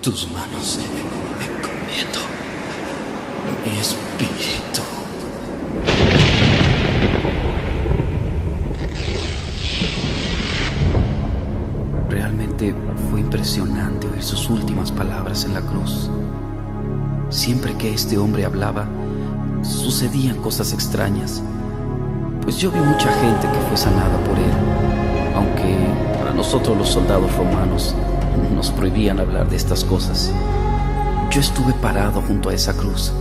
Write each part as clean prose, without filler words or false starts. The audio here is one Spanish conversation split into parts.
Tus manos encomiendo mi espíritu. Realmente fue impresionante oír sus últimas palabras en la cruz. Siempre que este hombre hablaba, sucedían cosas extrañas, pues yo vi mucha gente que fue sanada por él, aunque para nosotros los soldados romanos nos prohibían hablar de estas cosas. Yo estuve parado junto a esa cruz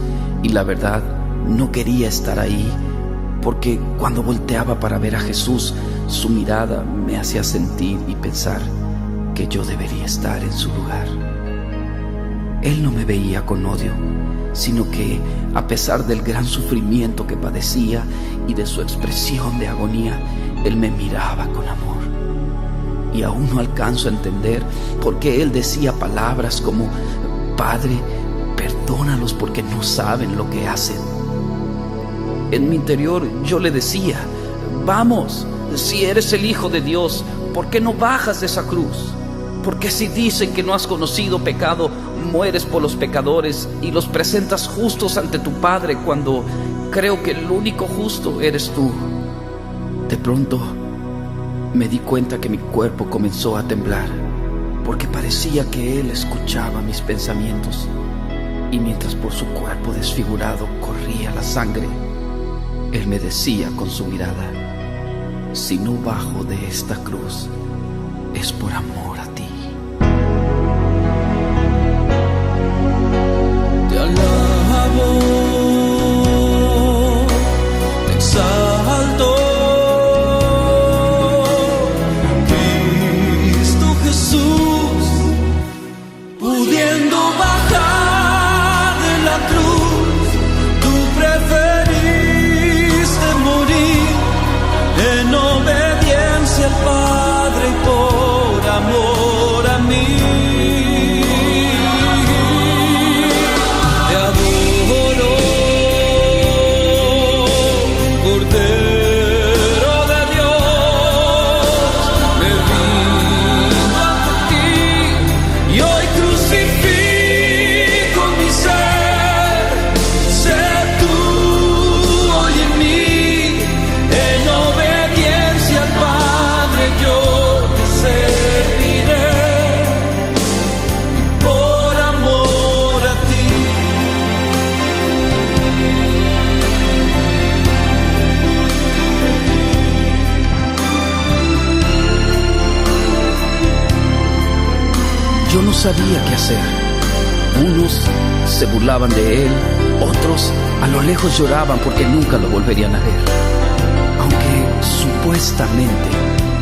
y la verdad no quería estar ahí, porque cuando volteaba para ver a Jesús, su mirada me hacía sentir y pensar que yo debería estar en su lugar. Él no me veía con odio, sino que a pesar del gran sufrimiento que padecía y de su expresión de agonía, Él me miraba con amor. Y aún no alcanzo a entender por qué Él decía palabras como: Padre, perdónalos porque no saben lo que hacen. En mi interior yo le decía: vamos, si eres el Hijo de Dios, ¿por qué no bajas de esa cruz? Porque si dicen que no has conocido pecado, mueres por los pecadores y los presentas justos ante tu Padre, cuando creo que el único justo eres tú. De pronto me di cuenta que mi cuerpo comenzó a temblar, porque parecía que Él escuchaba mis pensamientos, y mientras por su cuerpo desfigurado corría la sangre, Él me decía con su mirada: si no bajo de esta cruz, es por amor a ti. Te alabo, te exalto, Cristo Jesús, pudiendo bajar de la cruz, tú preferiste morir en obediencia al Padre por amor a mí. Te adoro, Cordero de Dios, me rindo ante ti y hoy crucifico mi ser. Sé tú hoy en mí, en obediencia al Padre yo te serviré, por amor a ti. Yo no sabía qué hacer. Unos se burlaban de él, otros a lo lejos lloraban porque nunca lo volverían a ver. Aunque supuestamente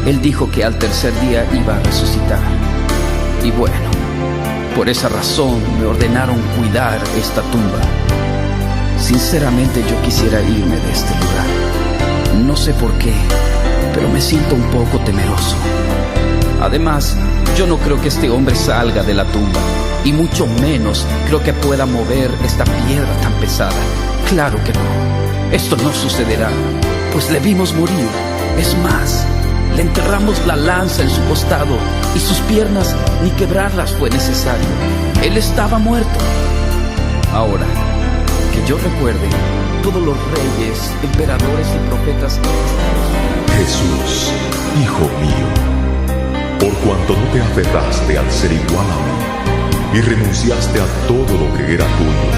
Él dijo que al tercer día iba a resucitar. Y bueno, por esa razón me ordenaron cuidar esta tumba. Sinceramente yo quisiera irme de este lugar. No sé por qué, pero me siento un poco temeroso. Además, yo no creo que este hombre salga de la tumba, y mucho menos creo que pueda mover esta piedra tan pesada. Claro que no, esto no sucederá, pues le vimos morir. Es más, le enterramos la lanza en su costado y sus piernas ni quebrarlas fue necesario. Él estaba muerto. Ahora, que yo recuerde, todos los reyes, emperadores y profetas... Jesús, Hijo mío, por cuanto no te aferraste al ser igual a mí y renunciaste a todo lo que era tuyo,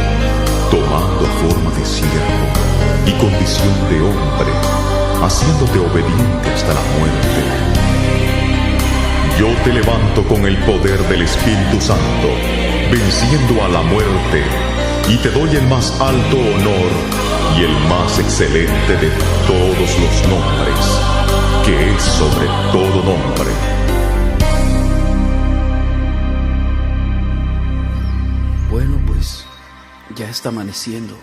tomando forma de siervo y condición de hombre, haciéndote obediente hasta la muerte. Yo te levanto con el poder del Espíritu Santo, venciendo a la muerte, y te doy el más alto honor y el más excelente de todos los nombres, que es sobre todo nombre. Bueno, pues ya está amaneciendo,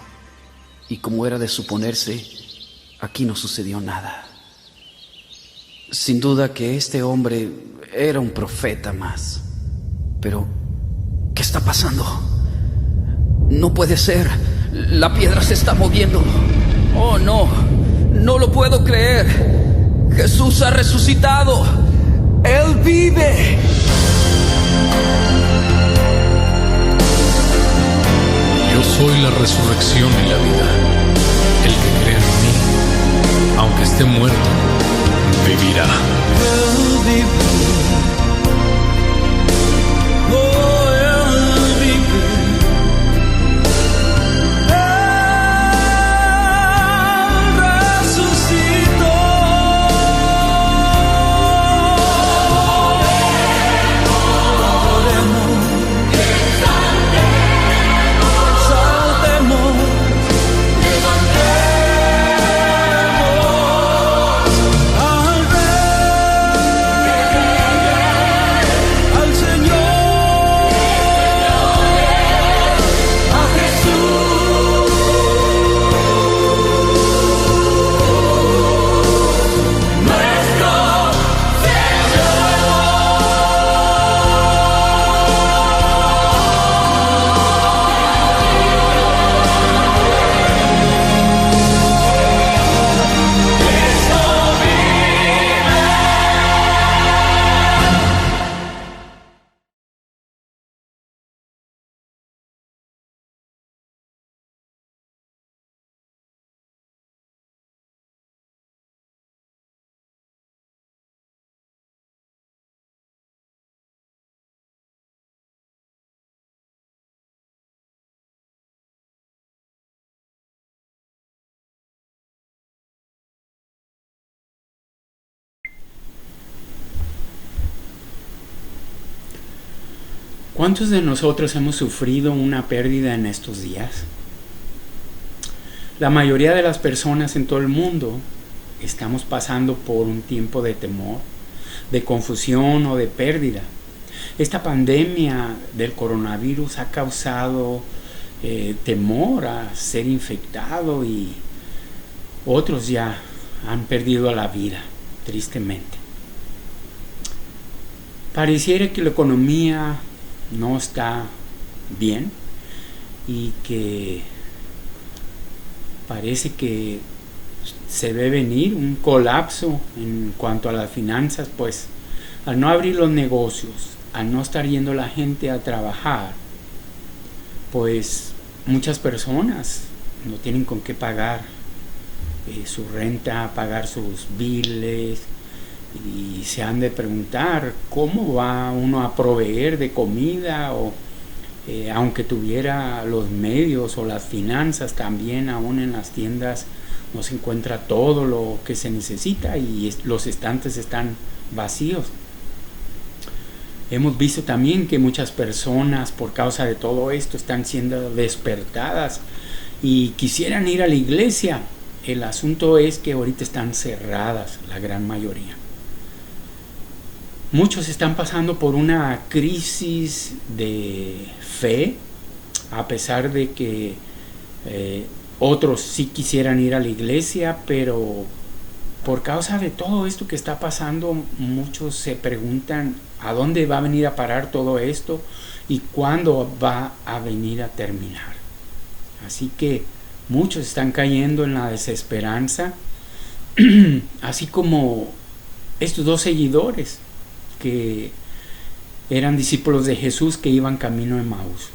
y como era de suponerse, aquí no sucedió nada. Sin duda que este hombre era un profeta más. Pero, ¿qué está pasando? No puede ser. La piedra se está moviendo. Oh, no. No lo puedo creer. Jesús ha resucitado. Él vive. soy la resurrección y la vida. El que cree en mí, aunque esté muerto, vivirá. ¿Cuántos de nosotros hemos sufrido una pérdida en estos días? La mayoría de las personas en todo el mundo estamos pasando por un tiempo de temor, de confusión o de pérdida. Esta pandemia del coronavirus ha causado temor a ser infectado y otros ya han perdido la vida, tristemente. Pareciera que la economía no está bien y que parece que se ve venir un colapso en cuanto a las finanzas, pues al no abrir los negocios, al no estar yendo la gente a trabajar, pues muchas personas no tienen con qué pagar su renta, pagar sus biles, y se han de preguntar cómo va uno a proveer de comida o aunque tuviera los medios o las finanzas, también aún en las tiendas no se encuentra todo lo que se necesita y los estantes están vacíos. Hemos visto también que muchas personas por causa de todo esto están siendo despertadas y quisieran ir a la iglesia. El asunto es que ahorita están cerradas la gran mayoría. Muchos están pasando por una crisis de fe, a pesar de que otros sí quisieran ir a la iglesia, pero por causa de todo esto que está pasando, muchos se preguntan a dónde va a venir a parar todo esto y cuándo va a venir a terminar. Así que muchos están cayendo en la desesperanza, así como estos dos seguidores que eran discípulos de Jesús que iban camino a Emaús.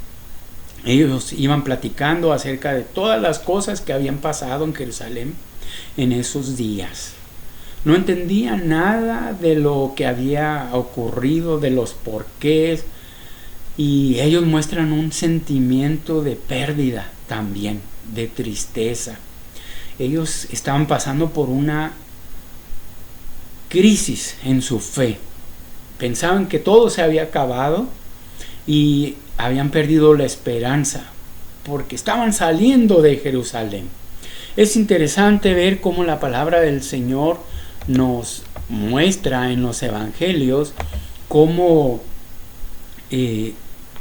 Ellos iban platicando acerca de todas las cosas que habían pasado en Jerusalén en esos días. No entendían nada de lo que había ocurrido, de los porqués, y ellos muestran un sentimiento de pérdida también, de tristeza. Ellos estaban pasando por una crisis en su fe. Pensaban que todo se había acabado y habían perdido la esperanza porque estaban saliendo de Jerusalén. Es interesante ver cómo la palabra del Señor nos muestra en los evangelios cómo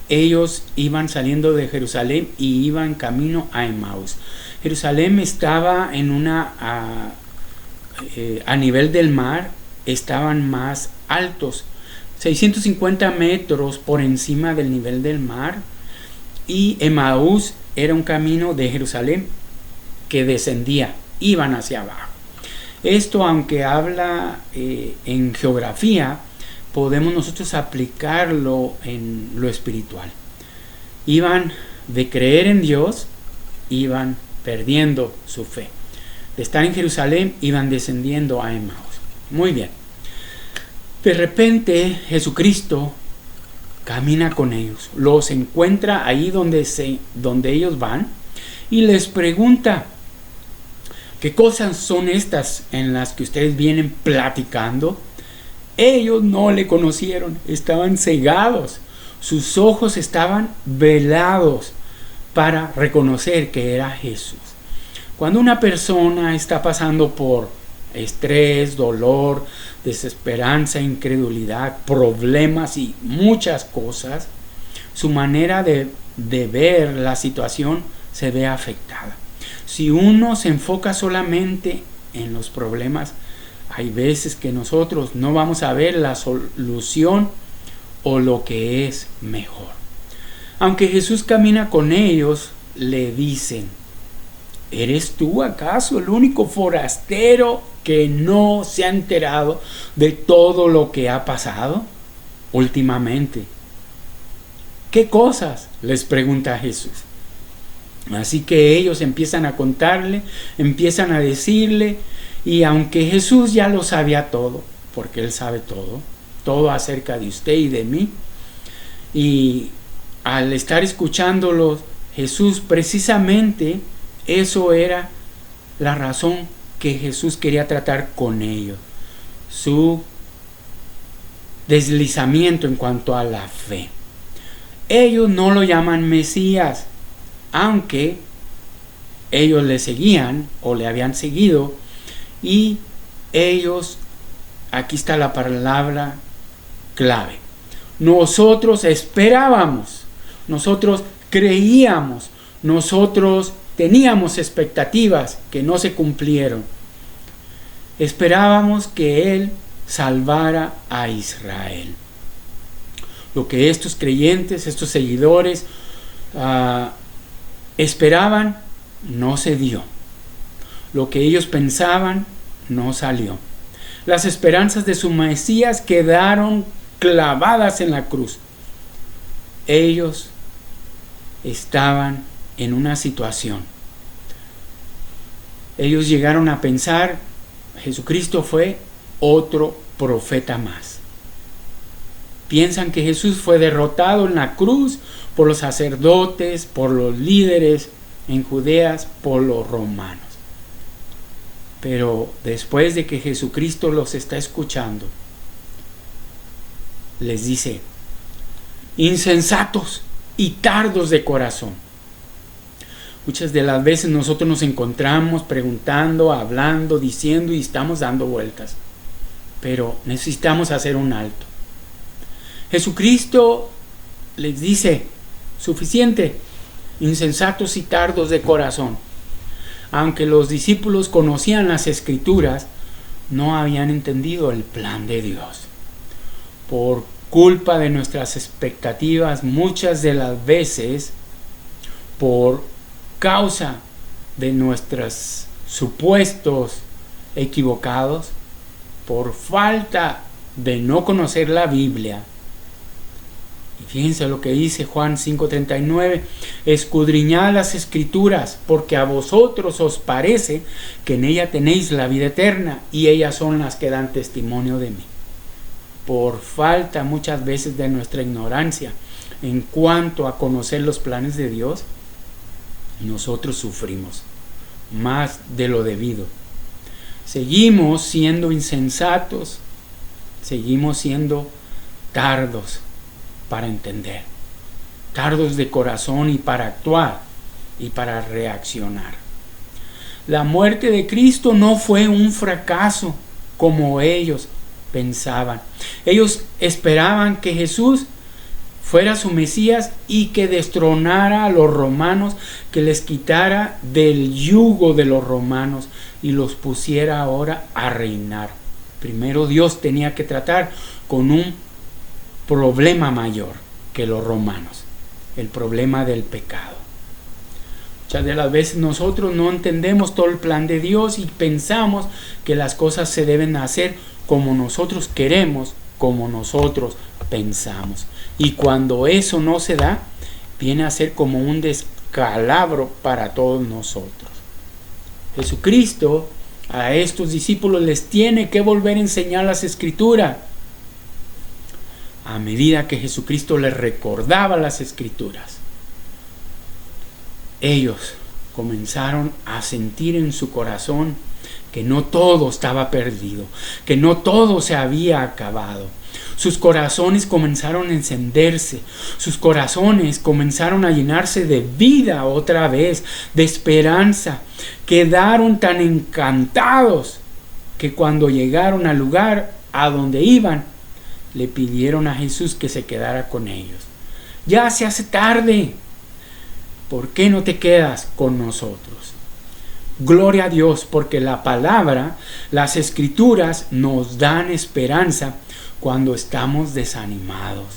ellos iban saliendo de Jerusalén y iban camino a Emaús. Jerusalén estaba en a nivel del mar, estaban más altos, 650 metros por encima del nivel del mar, y Emaús era un camino de Jerusalén que descendía, iban hacia abajo. Esto, aunque habla en geografía, podemos nosotros aplicarlo en lo espiritual. Iban de creer en Dios iban perdiendo su fe. De estar en Jerusalén iban descendiendo a Emmaus. Muy bien. De repente Jesucristo camina con ellos, los encuentra ahí donde ellos van y les pregunta: ¿qué cosas son estas en las que ustedes vienen platicando? Ellos no le conocieron, estaban cegados, sus ojos estaban velados para reconocer que era Jesús. Cuando una persona está pasando por estrés, dolor, desesperanza, incredulidad, problemas y muchas cosas, su manera de ver la situación se ve afectada. Si uno se enfoca solamente en los problemas, hay veces que nosotros no vamos a ver la solución o lo que es mejor. Aunque Jesús camina con ellos, le dicen: ¿eres tú acaso el único forastero que no se ha enterado de todo lo que ha pasado últimamente? ¿Qué cosas?, les pregunta Jesús. Así que ellos empiezan a contarle, empiezan a decirle, y aunque Jesús ya lo sabía todo, porque Él sabe todo acerca de usted y de mí, y al estar escuchándolos, Jesús, precisamente eso era la razón que Jesús quería tratar con ellos, su deslizamiento en cuanto a la fe. Ellos no lo llaman Mesías, aunque ellos le seguían o le habían seguido, y ellos, aquí está la palabra clave: nosotros esperábamos, nosotros creíamos, nosotros teníamos expectativas que no se cumplieron. Esperábamos que Él salvara a Israel. Lo que estos creyentes, estos seguidores esperaban, no se dio. Lo que ellos pensaban, no salió. Las esperanzas de su Mesías quedaron clavadas en la cruz. Ellos estaban en una situación. Ellos llegaron a pensar: Jesucristo fue otro profeta más. Piensan que Jesús fue derrotado en la cruz por los sacerdotes, por los líderes en Judea, por los romanos. Pero después de que Jesucristo los está escuchando, les dice: insensatos y tardos de corazón. Muchas de las veces nosotros nos encontramos preguntando, hablando, diciendo y estamos dando vueltas. Pero necesitamos hacer un alto. Jesucristo les dice: suficiente, insensatos y tardos de corazón. Aunque los discípulos conocían las Escrituras, no habían entendido el plan de Dios. Por culpa de nuestras expectativas, muchas de las veces, por causa de nuestros supuestos equivocados, por falta de no conocer la Biblia. Y fíjense lo que dice Juan 5:39: escudriñad las Escrituras, porque a vosotros os parece que en ella tenéis la vida eterna, y ellas son las que dan testimonio de mí. Por falta muchas veces de nuestra ignorancia en cuanto a conocer los planes de Dios, nosotros sufrimos más de lo debido. Seguimos siendo insensatos, seguimos siendo tardos para entender, tardos de corazón y para actuar y para reaccionar. La muerte de Cristo no fue un fracaso como ellos pensaban. Ellos esperaban que Jesús fuera su Mesías y que destronara a los romanos, que les quitara del yugo de los romanos y los pusiera ahora a reinar. Primero Dios tenía que tratar con un problema mayor que los romanos, el problema del pecado. Muchas de las veces nosotros no entendemos todo el plan de Dios y pensamos que las cosas se deben hacer como nosotros queremos, como nosotros pensamos. Y cuando eso no se da, viene a ser como un descalabro para todos nosotros. Jesucristo a estos discípulos les tiene que volver a enseñar las Escrituras. A medida que Jesucristo les recordaba las Escrituras, ellos comenzaron a sentir en su corazón que no todo estaba perdido, que no todo se había acabado. Sus corazones comenzaron a encenderse, sus corazones comenzaron a llenarse de vida otra vez, de esperanza. Quedaron tan encantados que cuando llegaron al lugar a donde iban, le pidieron a Jesús que se quedara con ellos. Ya se hace tarde, ¿por qué no te quedas con nosotros? Gloria a Dios, porque la palabra, las Escrituras nos dan esperanza cuando estamos desanimados.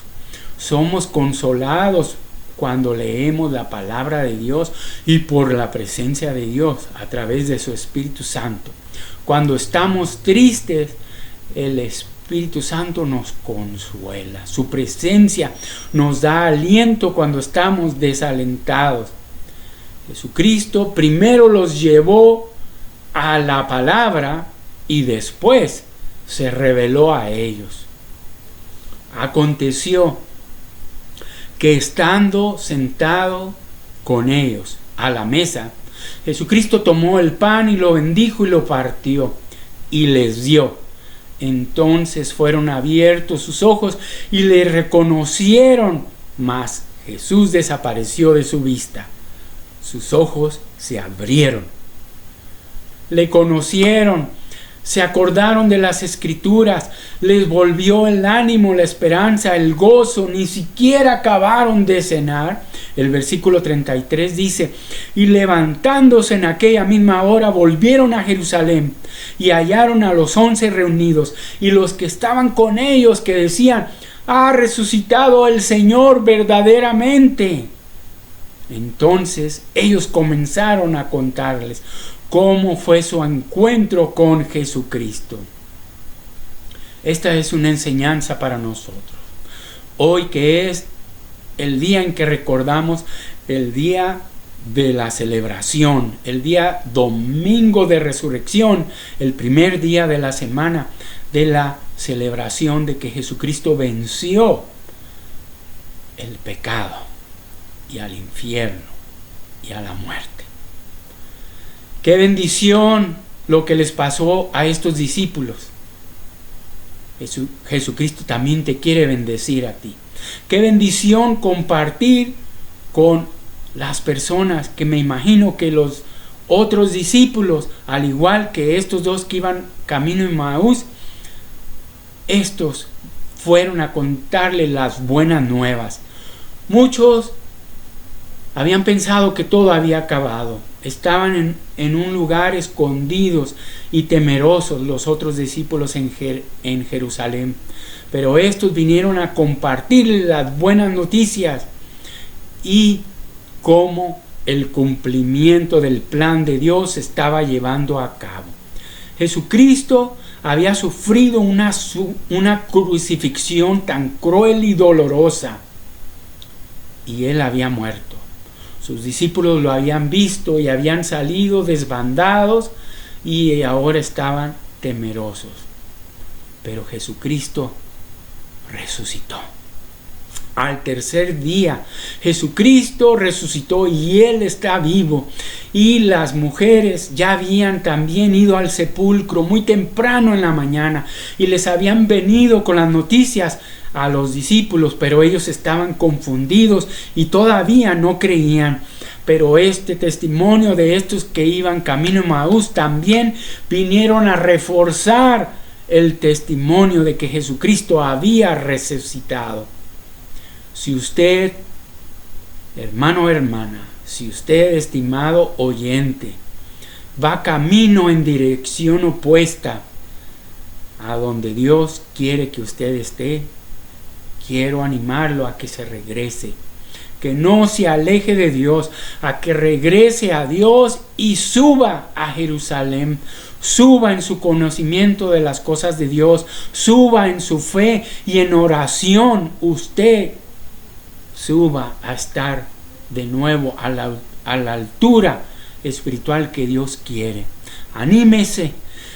Somos consolados cuando leemos la palabra de Dios y por la presencia de Dios a través de su Espíritu Santo. Cuando estamos tristes, el Espíritu Santo nos consuela. Su presencia nos da aliento cuando estamos desalentados. Jesucristo primero los llevó a la palabra y después se reveló a ellos. Aconteció que estando sentado con ellos a la mesa, Jesucristo tomó el pan y lo bendijo y lo partió y les dio. Entonces fueron abiertos sus ojos y le reconocieron, mas Jesús desapareció de su vista. Sus ojos se abrieron, le conocieron, se acordaron de las Escrituras, les volvió el ánimo, la esperanza, el gozo. Ni siquiera acabaron de cenar. El versículo 33 dice: y levantándose en aquella misma hora volvieron a Jerusalén y hallaron a los 11 reunidos y los que estaban con ellos, que decían: ha resucitado el Señor verdaderamente. Entonces ellos comenzaron a contarles cómo fue su encuentro con Jesucristo. Esta es una enseñanza para nosotros. Hoy, que es el día en que recordamos el día de la celebración, el día domingo de resurrección, el primer día de la semana de la celebración de que Jesucristo venció el pecado y al infierno y a la muerte. Qué bendición lo que les pasó a estos discípulos. Jesucristo también te quiere bendecir a ti. Qué bendición compartir con las personas, que me imagino que los otros discípulos, al igual que estos dos que iban camino en Maús, estos fueron a contarle las buenas nuevas. Muchos habían pensado que todo había acabado. Estaban en un lugar escondidos y temerosos los otros discípulos en Jerusalén. Pero estos vinieron a compartir las buenas noticias y cómo el cumplimiento del plan de Dios se estaba llevando a cabo. Jesucristo había sufrido una crucifixión tan cruel y dolorosa, y Él había muerto. Sus discípulos lo habían visto y habían salido desbandados y ahora estaban temerosos. Pero Jesucristo resucitó. Al tercer día, Jesucristo resucitó y Él está vivo. Y las mujeres ya habían también ido al sepulcro muy temprano en la mañana y les habían venido con las noticias a los discípulos, pero ellos estaban confundidos y todavía no creían. Pero este testimonio de estos que iban camino a Maús también vinieron a reforzar el testimonio de que Jesucristo había resucitado. Si usted, hermano o hermana, si usted, estimado oyente, va camino en dirección opuesta a donde Dios quiere que usted esté, quiero animarlo a que se regrese, que no se aleje de Dios, a que regrese a Dios y suba a Jerusalén, suba en su conocimiento de las cosas de Dios, suba en su fe y en oración. Usted suba a estar de nuevo a la altura espiritual que Dios quiere. Anímese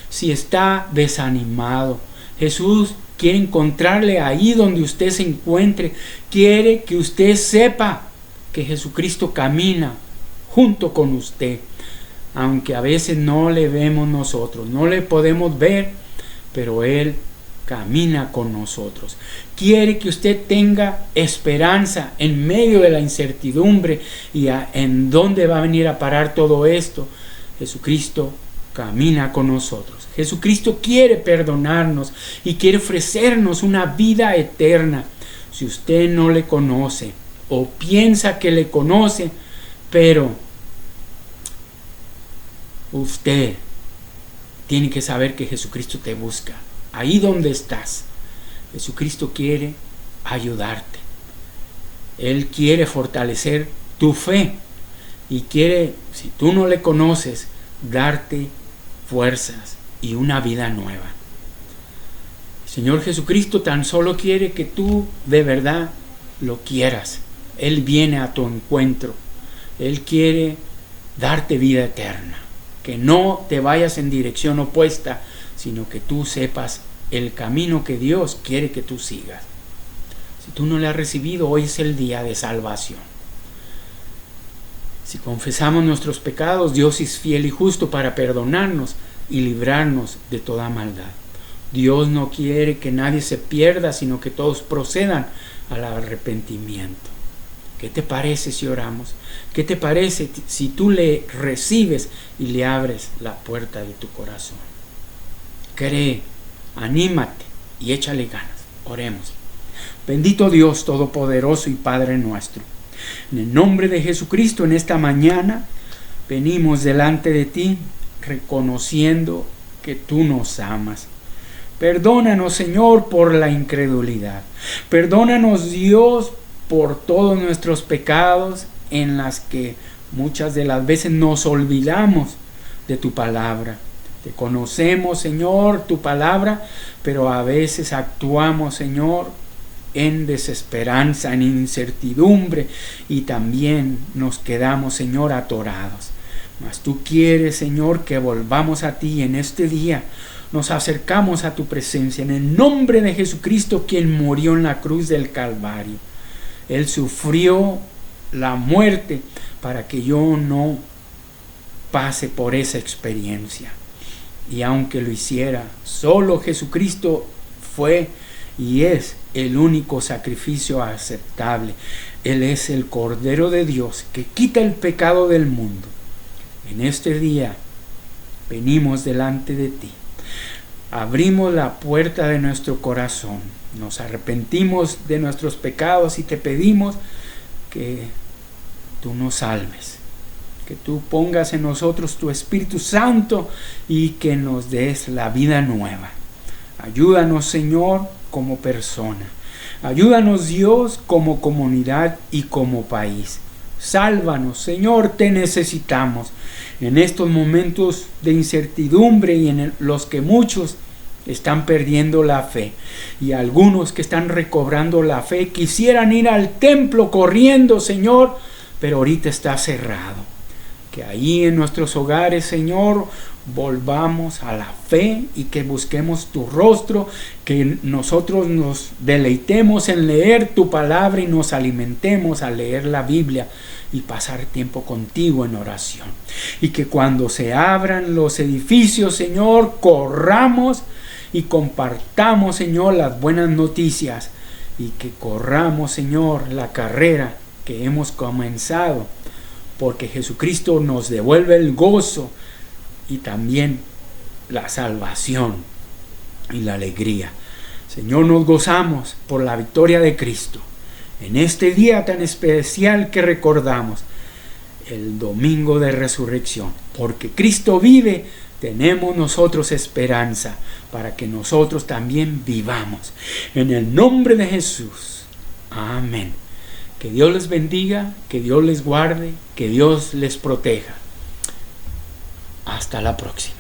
si está desanimado. Jesús quiere encontrarle ahí donde usted se encuentre. Quiere que usted sepa que Jesucristo camina junto con usted. Aunque a veces no le vemos nosotros, no le podemos ver, pero Él camina con nosotros. Quiere que usted tenga esperanza en medio de la incertidumbre y en dónde va a venir a parar todo esto. Jesucristo camina con nosotros. Jesucristo quiere perdonarnos y quiere ofrecernos una vida eterna. Si usted no le conoce o piensa que le conoce, pero usted tiene que saber que Jesucristo te busca. Ahí donde estás, Jesucristo quiere ayudarte. Él quiere fortalecer tu fe y quiere, si tú no le conoces, darte fuerzas y una vida nueva. El Señor Jesucristo tan solo quiere que tú de verdad lo quieras. Él viene a tu encuentro. Él quiere darte vida eterna. Que no te vayas en dirección opuesta, sino que tú sepas el camino que Dios quiere que tú sigas. Si tú no le has recibido, hoy es el día de salvación. Si confesamos nuestros pecados, Dios es fiel y justo para perdonarnos y librarnos de toda maldad. Dios no quiere que nadie se pierda, sino que todos procedan al arrepentimiento. ¿Qué te parece si oramos? ¿Qué te parece si tú le recibes y le abres la puerta de tu corazón? Cree, anímate y échale ganas. Oremos. Bendito Dios Todopoderoso y Padre nuestro, en el nombre de Jesucristo, en esta mañana venimos delante de ti reconociendo que tú nos amas. Perdónanos, Señor, por la incredulidad. Perdónanos, Dios, por todos nuestros pecados en las que muchas de las veces nos olvidamos de tu palabra. Te conocemos, Señor, tu palabra, pero a veces actuamos, Señor, en desesperanza, en incertidumbre, y también nos quedamos, Señor, atorados. Mas tú quieres, Señor, que volvamos a ti en este día. Nos acercamos a tu presencia en el nombre de Jesucristo, quien murió en la cruz del Calvario. Él sufrió la muerte para que yo no pase por esa experiencia. Y aunque lo hiciera, solo Jesucristo fue y es el único sacrificio aceptable. Él es el Cordero de Dios que quita el pecado del mundo. En este día venimos delante de ti. Abrimos la puerta de nuestro corazón. Nos arrepentimos de nuestros pecados y te pedimos que tú nos salves, que tú pongas en nosotros tu Espíritu Santo y que nos des la vida nueva. Ayúdanos, Señor, como persona. Ayúdanos, Dios, como comunidad y como país. Sálvanos, Señor, te necesitamos en estos momentos de incertidumbre y en los que muchos están perdiendo la fe, y algunos que están recobrando la fe quisieran ir al templo corriendo, Señor, pero ahorita está cerrado. Que ahí en nuestros hogares, Señor, volvamos a la fe y que busquemos tu rostro, que nosotros nos deleitemos en leer tu palabra y nos alimentemos a leer la Biblia y pasar tiempo contigo en oración. Y que cuando se abran los edificios, Señor, corramos y compartamos, Señor, las buenas noticias, y que corramos, Señor, la carrera que hemos comenzado, porque Jesucristo nos devuelve el gozo y también la salvación y la alegría. Señor, nos gozamos por la victoria de Cristo en este día tan especial que recordamos, el domingo de resurrección. Porque Cristo vive, tenemos nosotros esperanza para que nosotros también vivamos. En el nombre de Jesús. Amén. Que Dios les bendiga, que Dios les guarde, que Dios les proteja. Hasta la próxima.